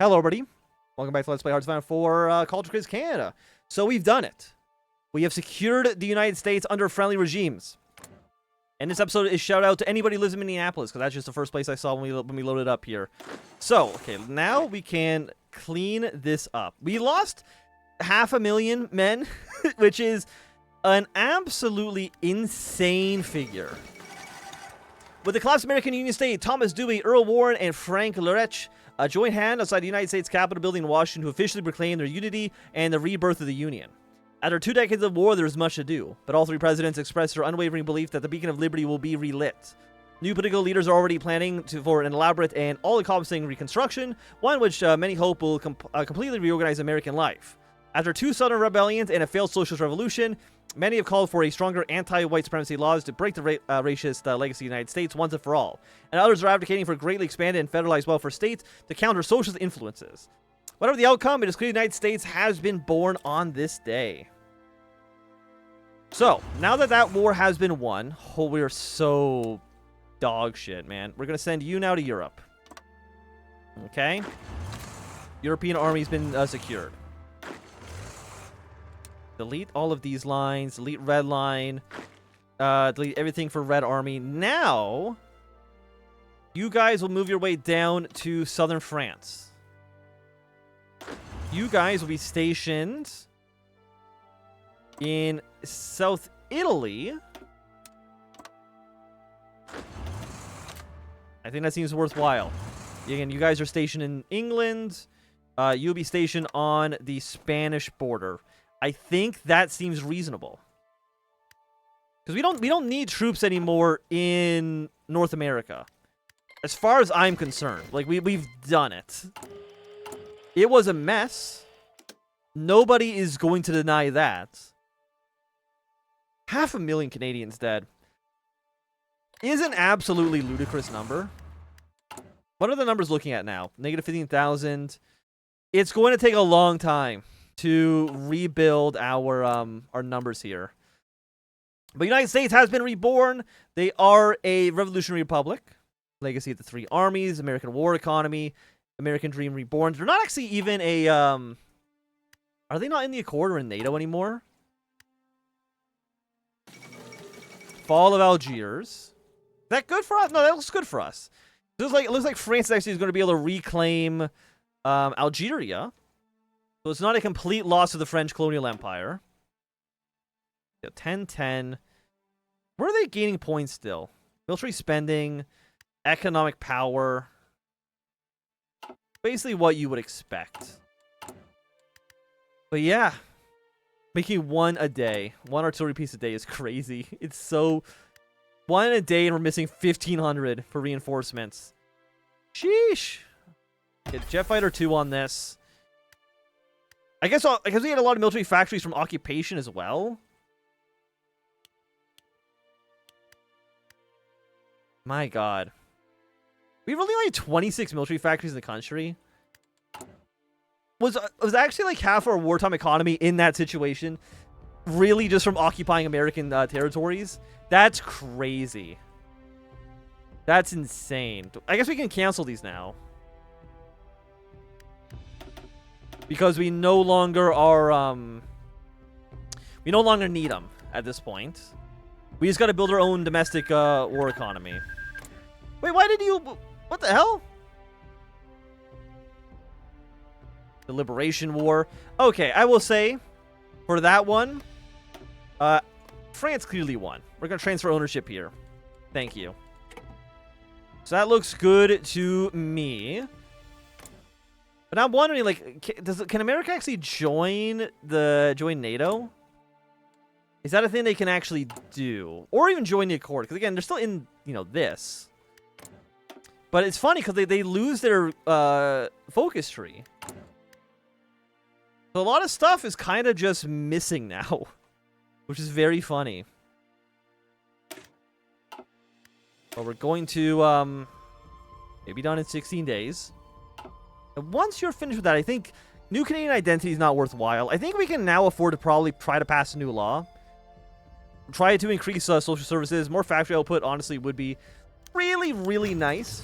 Hello, everybody. Welcome back to Let's Play Hearthstone for Kalterkrieg Canada. So we've done it. We have secured the United States under friendly regimes. And this episode is shout out to anybody who lives in Minneapolis, because that's just the first place I saw when we loaded up here. So, okay, now we can clean this up. We lost 500,000 men, which is an absolutely insane figure. With the collapsed American Union State, Thomas Dewey, Earl Warren, and Frank Lorech joined hand outside the United States Capitol building in Washington to officially proclaim their unity and the rebirth of the Union. After 2 decades of war, there is much to do, but all three presidents expressed their unwavering belief that the beacon of liberty will be relit. New political leaders are already planning for an elaborate and all-encompassing reconstruction, one which many hope will completely reorganize American life. After 2 southern rebellions and a failed socialist revolution, many have called for a stronger anti-white supremacy laws to break the racist legacy of the United States once and for all. And others are advocating for greatly expanded and federalized welfare states to counter socialist influences. Whatever the outcome, it is clear the United States has been born on this day. So, now that that war has been won, oh, we're so dog shit, man. We're going to send you now to Europe. Okay? European army's been secured. Delete all of these lines. Delete red line. Delete everything for red army. Now, you guys will move your way down to southern France. You guys will be stationed in South Italy. I think that seems worthwhile. Again, you guys are stationed in England. You'll be stationed on the Spanish border. I think that seems reasonable. Because we don't need troops anymore in North America. As far as I'm concerned. Like, we've done it. It was a mess. Nobody is going to deny that. 500,000 Canadians dead is an absolutely ludicrous number. What are the numbers looking at now? Negative 15,000. It's going to take a long time to rebuild our numbers here. But the United States has been reborn. They are a revolutionary republic. Legacy of the three armies, American war economy, American dream reborn. They're not actually even a are they not in the Accord or in NATO anymore? Fall of Algiers. Is that good for us? No, that looks good for us. It looks like France actually is going to be able to reclaim Algeria. So it's not a complete loss of the French colonial empire. 10-10. Where are they gaining points still? Military spending, economic power. Basically what you would expect. But yeah. Making one a day. One artillery piece a day is crazy. It's so... One a day and we're missing 1,500 for reinforcements. Sheesh. Get Jet Fighter 2 on this. I guess we had a lot of military factories from occupation as well. My god. We really only 26 military factories in the country. Was actually like half our wartime economy in that situation really just from occupying American territories? That's crazy. That's insane. I guess we can cancel these now. Because we no longer are, we no longer need them at this point. We just gotta build our own domestic, war economy. Wait, why did you... What the hell? The Liberation War. Okay, I will say, for that one, France clearly won. We're gonna transfer ownership here. Thank you. So that looks good to me. But I'm wondering, like, can America actually join NATO? Is that a thing they can actually do? Or even join the Accord? Because, again, they're still in, this. But it's funny, because they lose their focus tree. So a lot of stuff is kind of just missing now. Which is very funny. But we're going to, maybe done in 16 days. Once you're finished with that, I think new Canadian identity is not worthwhile. I think we can now afford to probably try to pass a new law. Try to increase social services. More factory output, honestly, would be really, really nice.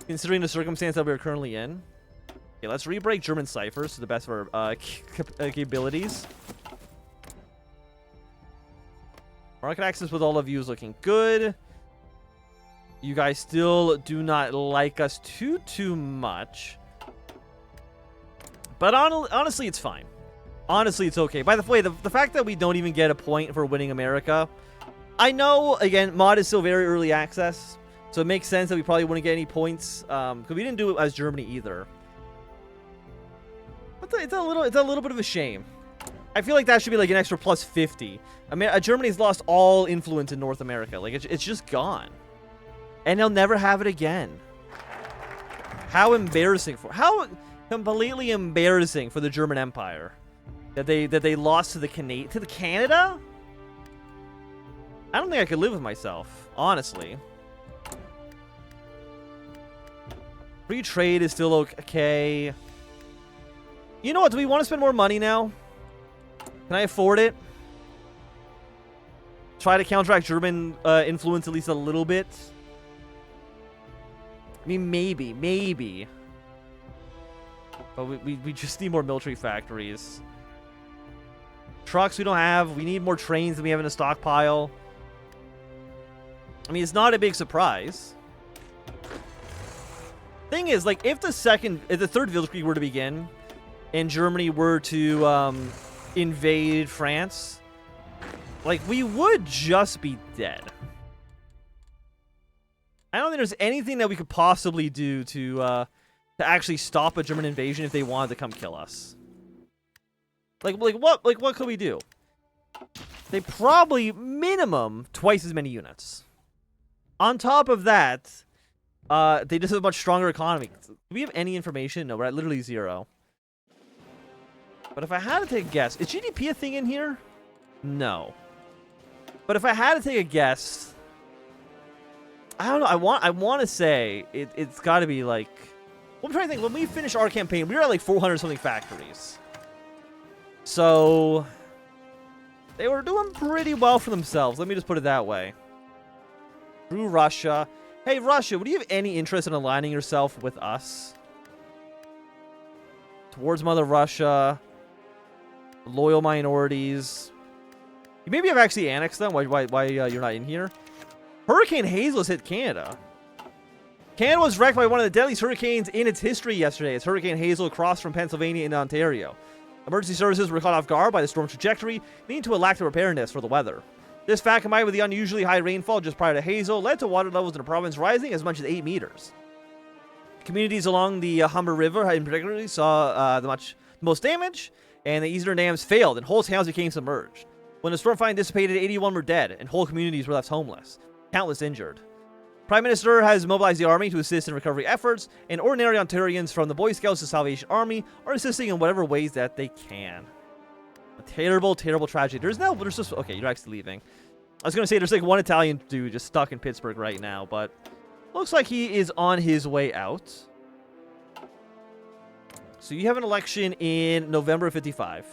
Considering the circumstance that we're currently in. Okay, let's re-break German ciphers to the best of our capabilities. Market access with all of you is looking good. You guys still do not like us too much. But honestly, it's fine. Honestly, it's okay. By the way, the fact that we don't even get a point for winning America, I know, again, mod is still very early access, so it makes sense that we probably wouldn't get any points, because we didn't do it as Germany either. But it's a little bit of a shame. I feel like that should be like an extra plus 50. I mean, Germany's lost all influence in North America. Like, it's just gone. And they'll never have it again. How embarrassing how completely embarrassing for the German Empire that they lost to the Canada? I don't think I could live with myself, honestly. Free trade is still okay. You know what? Do we want to spend more money now? Can I afford it? Try to counteract German influence at least a little bit. I mean, maybe. But we just need more military factories. Trucks we don't have. We need more trains than we have in a stockpile. I mean, it's not a big surprise. Thing is, like, if the third Weltkrieg were to begin, and Germany were to invade France, like, we would just be dead. I don't think there's anything that we could possibly do to actually stop a German invasion if they wanted to come kill us. Like what could we do? They probably minimum twice as many units. On top of that, they just have a much stronger economy. Do we have any information? No, we're at literally 0. But if I had to take a guess, is GDP a thing in here? No. But if I had to take a guess, I don't know. I want to say it's got to be like. Well, I'm trying to think. When we finished our campaign, we were at like 400 something factories. So they were doing pretty well for themselves. Let me just put it that way. Through Russia. Hey, Russia, would you have any interest in aligning yourself with us? Towards Mother Russia. Loyal minorities. You maybe have actually annexed them. Why you're not in here? Hurricane Hazel has hit Canada. Canada was wrecked by one of the deadliest hurricanes in its history yesterday as Hurricane Hazel crossed from Pennsylvania into Ontario. Emergency services were caught off guard by the storm's trajectory, leading to a lack of preparedness for the weather. This fact, combined with the unusually high rainfall just prior to Hazel, led to water levels in the province rising as much as 8 meters. Communities along the Humber River in particular saw the most damage, and the eastern dams failed, and whole towns became submerged. When the storm finally dissipated, 81 were dead, and whole communities were left homeless. Countless injured. Prime Minister has mobilized the army to assist in recovery efforts, and ordinary Ontarians from the Boy Scouts to Salvation Army are assisting in whatever ways that they can. A terrible, terrible tragedy. There's just... Okay, you're actually leaving. I was going to say there's like one Italian dude just stuck in Pittsburgh right now, but looks like he is on his way out. So you have an election in November of 55.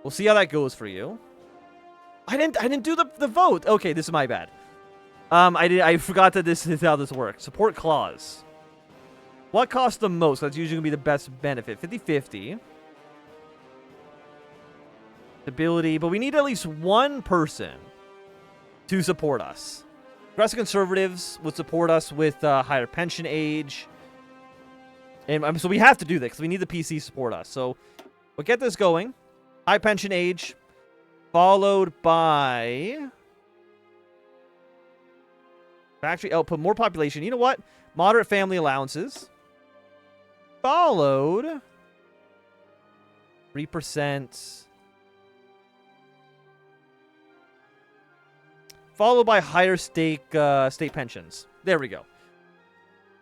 We'll see how that goes for you. I didn't do the vote. Okay, this is my bad. I forgot that this is how this works. Support clause. What costs the most? That's usually going to be the best benefit. 50-50. Stability. But we need at least one person to support us. Progressive conservatives would support us with higher pension age. And so we have to do this because we need the PC to support us. So we'll get this going. High pension age. Followed by... factory output, more population. You know what? Moderate family allowances. Followed 3%. Followed by higher state pensions. There we go.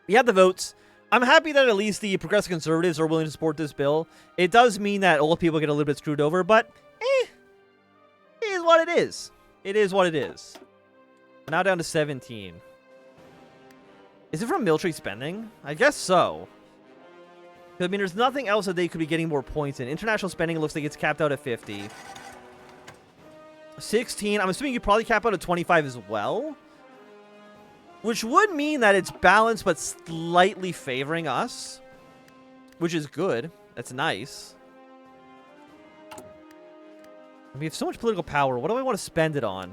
We have the votes. I'm happy that at least the progressive conservatives are willing to support this bill. It does mean that old people get a little bit screwed over, but it is what it is. It is what it is. Now down to 17. Is it from military spending? I guess so. I mean, there's nothing else that they could be getting more points in. International spending looks like it's capped out at 50. 16. I'm assuming you probably cap out at 25 as well. which would mean that it's balanced but slightly favoring us, which is good. That's nice. We have so much political power. What do I want to spend it on?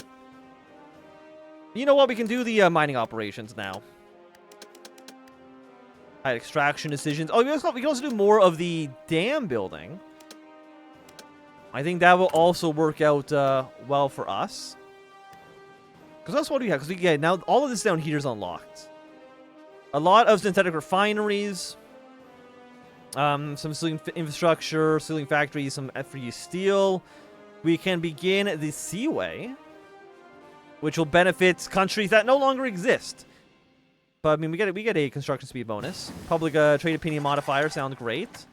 You know what? We can do the mining operations now. Alright, extraction decisions. Oh, we can also do more of the dam building. I think that will also work out well for us. Because that's what we have. Because we get now all of this down here is unlocked. A lot of synthetic refineries. Some sealing infrastructure, sealing factories, some FRE steel. We can begin the Seaway, which will benefit countries that no longer exist. But I mean, we get a construction speed bonus. Public trade opinion modifier sounds great.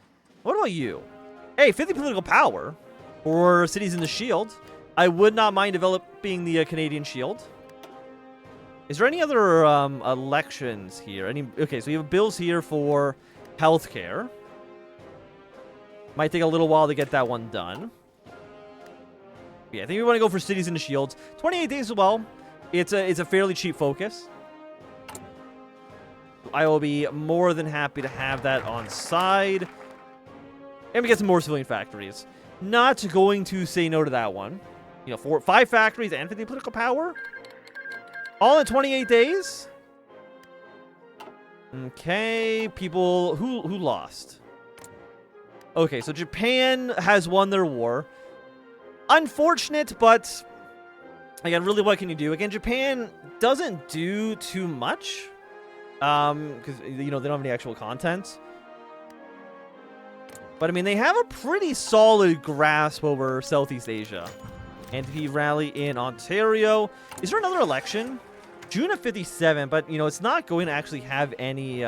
What about you? Hey, 50 political power for cities in the Shield. I would not mind developing the Canadian Shield. Is there any other elections here? Okay, so we have bills here for healthcare. Might take a little while to get that one done. Yeah, I think we want to go for cities in the Shields. 28 days as well. It's a fairly cheap focus. I will be more than happy to have that on side. And we get some more civilian factories. Not going to say no to that one. You know, 5 factories and 50 political power. All in 28 days. Okay, people who lost. Okay, so Japan has won their war. Unfortunate, but again, really, what can you do? Again, Japan doesn't do too much, because you know they don't have any actual content. But I mean, they have a pretty solid grasp over Southeast Asia. NDP rally in Ontario. Is there another election? June of 57, but you know it's not going to actually have any.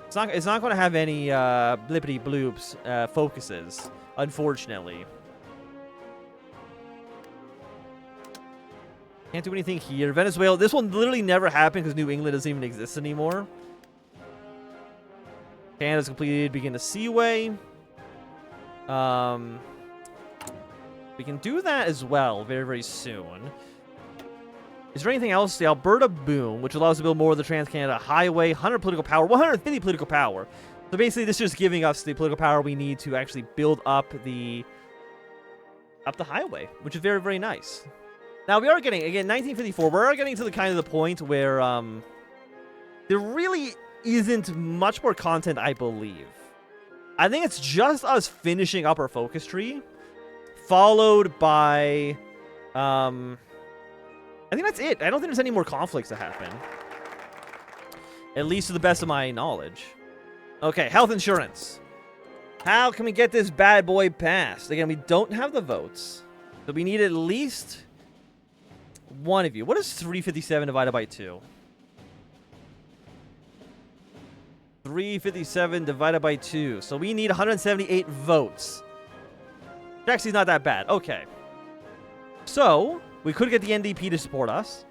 It's not going to have any blippity bloops focuses. Unfortunately. Can't do anything here. Venezuela. This one literally never happened because New England doesn't even exist anymore. Canada's completed. Begin the Seaway. We can do that as well very, very soon. Is there anything else? The Alberta Boom, which allows us to build more of the Trans-Canada Highway. 100 political power. 150 political power. So basically, this is just giving us the political power we need to actually build up the highway, which is very, very nice. Now, we are getting, again, 1954, we are getting to the kind of the point where there really isn't much more content, I believe. I think it's just us finishing up our focus tree, followed by, I think that's it. I don't think there's any more conflicts to happen. At least to the best of my knowledge. Okay, health insurance. How can we get this bad boy passed? Again, we don't have the votes. So we need at least one of you. What is 357 divided by 2? 357 divided by 2. So we need 178 votes. Actually, not that bad. Okay. So, we could get the NDP to support us.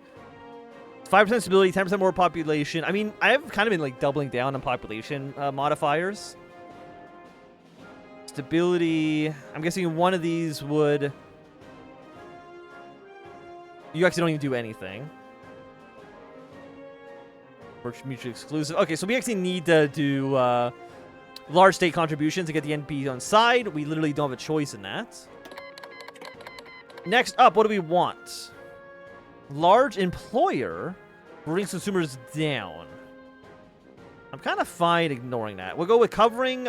5% stability, 10% more population. I mean, I have kind of been like doubling down on population modifiers. Stability. I'm guessing one of these would... You actually don't even do anything. We're mutually exclusive. Okay, so we actually need to do large state contributions to get the NP on side. We literally don't have a choice in that. Next up, what do we want? Large employer brings consumers down. I'm kind of fine ignoring that. We'll go with covering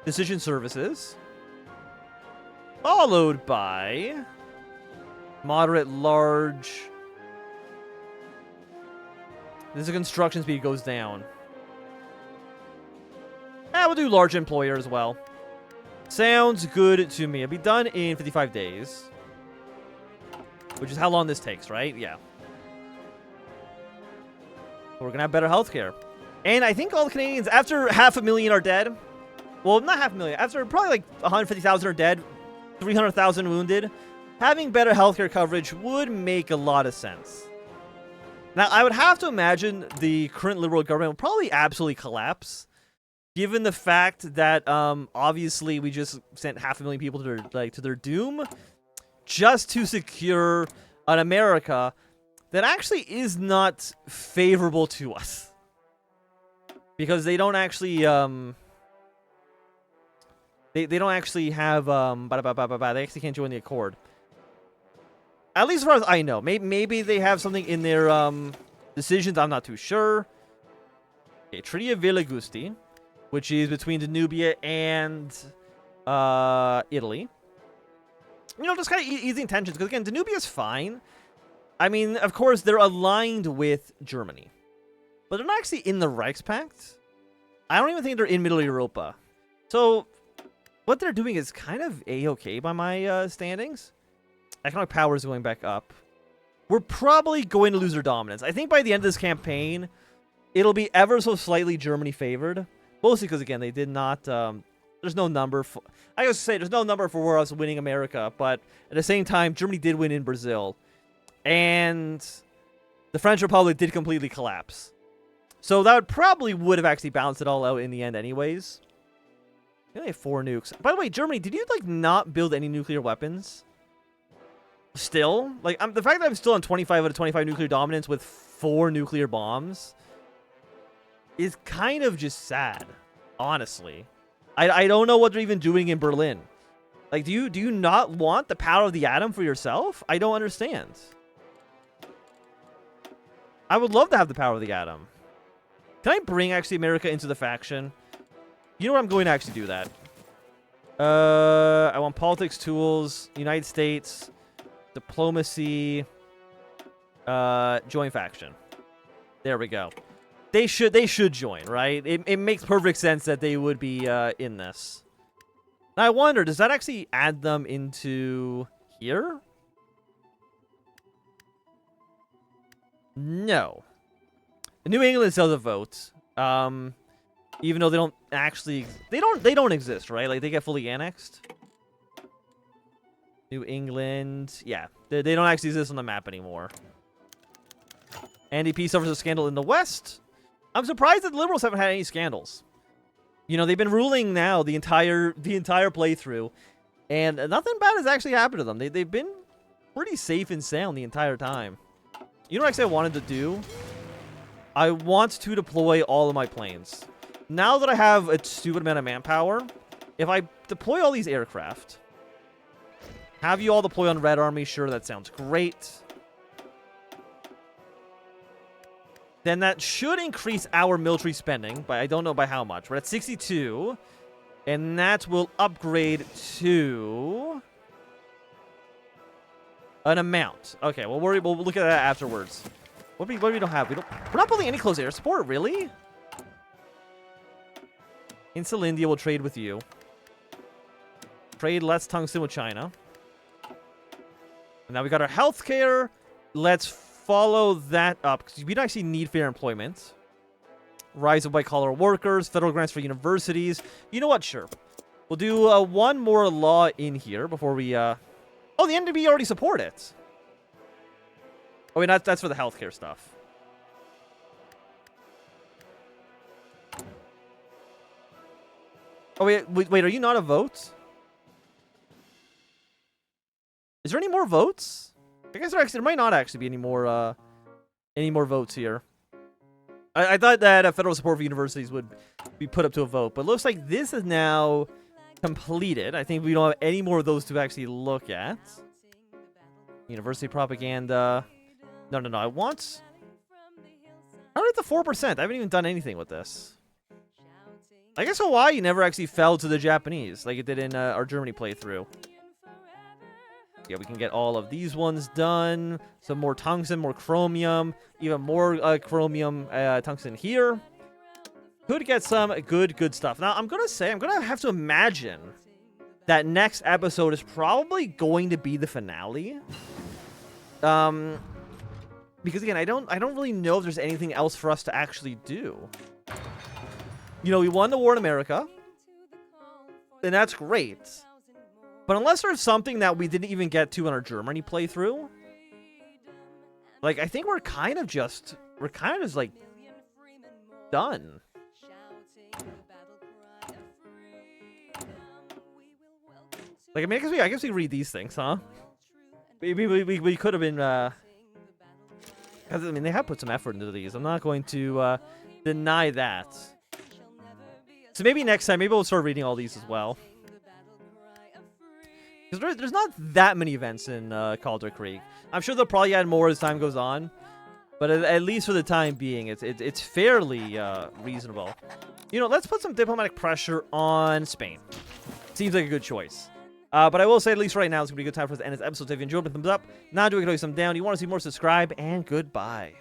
decision services. Followed by moderate, large. This is construction speed goes down. We'll do large employer as well. Sounds good to me. It'll be done in 55 days. Which is how long this takes, right? Yeah. We're gonna have better healthcare. And I think all the Canadians, after 500,000 are dead. Well, not 500,000. After probably like 150,000 are dead. 300,000 wounded. Having better healthcare coverage would make a lot of sense. Now, I would have to imagine the current Liberal government will probably absolutely collapse. Given the fact that, obviously, we just sent 500,000 people to their doom. Just to secure an America that actually is not favorable to us. Because they don't actually, they don't actually have, they actually can't join the Accord. At least as far as I know. Maybe they have something in their, decisions, I'm not too sure. Okay, Treaty of Villagusti, which is between Danubia and, Italy. You know, just kind of easing tensions, because again, Danubia's fine. I mean, of course, they're aligned with Germany. But they're not actually in the Reichspakt. I don't even think they're in Middle Europa. So, what they're doing is kind of A-okay by my standings. Economic power is going back up. We're probably going to lose their dominance. I think by the end of this campaign, it'll be ever so slightly Germany favored. Mostly because, again, they did not... there's no number for... I was say there's no number for us winning America, but at the same time, Germany did win in Brazil. And the French Republic did completely collapse. So that probably would have actually balanced it all out in the end anyways. We only have 4 nukes. By the way, Germany, did you, like, not build any nuclear weapons? Still? Like, the fact that I'm still on 25 out of 25 nuclear dominance with 4 nuclear bombs is kind of just sad, honestly. I don't know what they're even doing in Berlin. Like, do you not want the power of the atom for yourself? I don't understand. I would love to have the power of the atom. Can I bring, actually, America into the faction? You know what? I'm going to actually do that. I want politics, tools, United States, diplomacy, join faction. There we go. They should join, right? It makes perfect sense that they would be in this. Now, I wonder, does that actually add them into here? No. New England still has a vote. Even though they don't actually... They don't exist, right? Like, they get fully annexed. New England... Yeah. They don't actually exist on the map anymore. NDP suffers a scandal in the West. I'm surprised that the Liberals haven't had any scandals. You know, they've been ruling now the entire playthrough. And nothing bad has actually happened to them. They've been pretty safe and sound the entire time. You know what actually I wanted to do? I want to deploy all of my planes. Now that I have a stupid amount of manpower, if I deploy all these aircraft, have you all deploy on Red Army, sure, that sounds great. Then that should increase our military spending, but I don't know by how much. We're at 62, and that will upgrade to an amount. Okay, we'll look at that afterwards. What do we don't have? We're not building any close air support, really? Insul India will trade with you. Trade less tungsten with China. And now we got our healthcare. Let's follow that up, because we don't actually need fair employment. Rise of white-collar workers, federal grants for universities. You know what? Sure. We'll do one more law in here before we... Oh, the NDB already support it. Oh, wait, that's for the healthcare stuff. Oh, wait, are you not a vote? Is there any more votes? I guess there might not actually be any more votes here. I thought that federal support for universities would be put up to a vote, but it looks like this is now completed. I think we don't have any more of those to actually look at. University propaganda. No. I want... I don't have the 4%. I haven't even done anything with this. I guess Hawaii never actually fell to the Japanese like it did in our Germany playthrough. Yeah, we can get all of these ones done. Some more tungsten, more chromium, even more chromium tungsten here. Could get some good stuff. Now, I'm going to have to imagine that next episode is probably going to be the finale. Because again, I don't really know if there's anything else for us to actually do. You know, we won the war in America, and that's great. But unless there's something that we didn't even get to in our Germany playthrough, like, I think we're kind of just like done. Like, I mean, I guess we read these things, huh? We could have been Because, I mean, they have put some effort into these. I'm not going to deny that. So maybe next time, maybe we'll start reading all these as well. Because there's not that many events in Kalterkrieg. I'm sure they'll probably add more as time goes on. But at least for the time being, it's fairly reasonable. You know, let's put some diplomatic pressure on Spain. Seems like a good choice. But I will say, at least right now, it's going to be a good time for us to end this episode. So if you enjoyed it, thumbs up. Not doing it, thumbs down. You want to see more, subscribe, and goodbye.